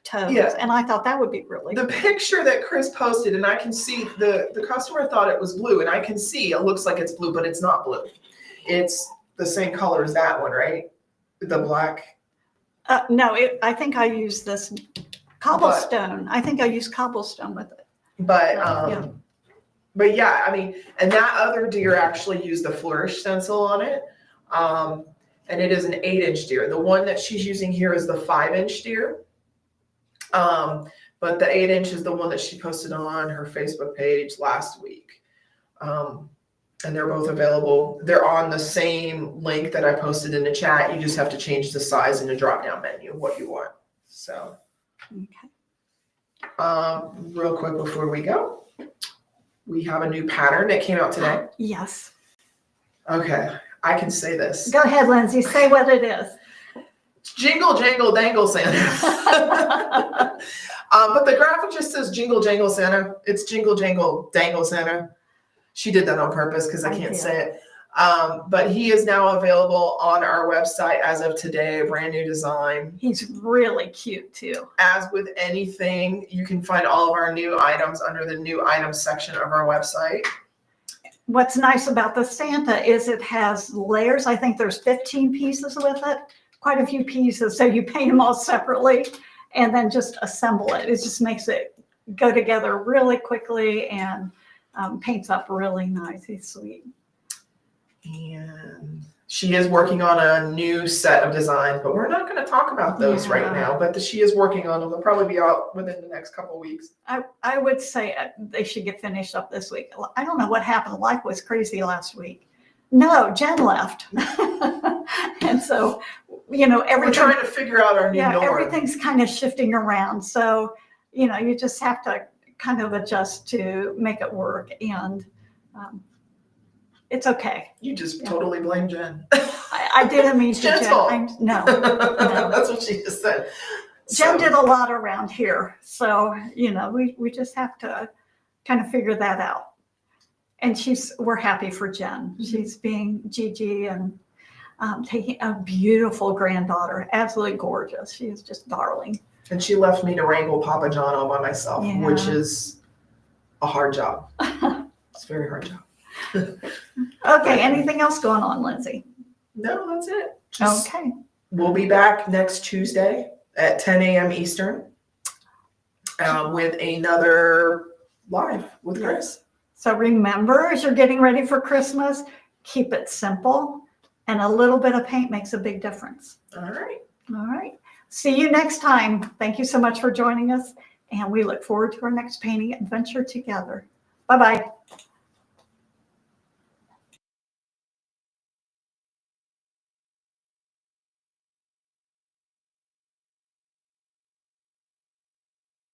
tones, Yeah. and I thought that would be really The picture that Chris posted, and I can see the customer thought it was blue, and I can see it looks like it's blue, but it's not blue. It's the same color as that one, right? The black. No, I think I used this cobblestone. I think I used cobblestone with it. But Yeah. But yeah, I mean, and that other deer actually used the flourish stencil on it. And it is an 8-inch deer. The one that she's using here is the 5-inch deer. But the 8-inch is the one that she posted on her Facebook page last week. And they're both available. They're on the same link that I posted in the chat. You just have to change the size in the drop-down menu, what you want. So, Okay. real quick before we go, we have a new pattern that came out today. Yes. Okay, I can say this. Go ahead, Lindsay. Say what it is. Jingle, jangle, dangle, Santa. But the graphic just says jingle, jangle, Santa. It's jingle, jangle, dangle, Santa. She did that on purpose because I can't did. say it. But he is now available on our website as of today, a brand new design. He's really cute too. As with anything, you can find all of our new items under the new items section of our website. What's nice about the Santa is it has layers. I think there's 15 pieces with it, quite a few pieces. So you paint them all separately and then just assemble it. It just makes it go together really quickly and paints up really nice. He's sweet. And she is working on a new set of designs, but we're not going to talk about those right now. But she is working on them. They'll probably be out within the next couple of weeks. I would say they should get finished up this week. I don't know what happened. Life was crazy last week. No, Jen left. And so, We're trying to figure out our new norm. everything's kind of shifting around. So, you just have to kind of adjust to make it work. And it's okay. You just totally blame Jen. I didn't mean to, Jen's Jen. fault. No. That's what she just said. Jen did a lot around here. So, we just have to kind of figure that out. And we're happy for Jen. She's being Gigi and taking a beautiful granddaughter, absolutely gorgeous. She is just darling. And she left me to wrangle Papa John all by myself, Yeah. which is a hard job. It's a very hard job. Okay, anything else going on, Lindsay? No, that's it. Okay. We'll be back next Tuesday at 10 a.m. Eastern with another live with Chris. So remember, as you're getting ready for Christmas, keep it simple, and a little bit of paint makes a big difference. All right. All right. See you next time. Thank you so much for joining us, and we look forward to our next painting adventure together. Bye-bye.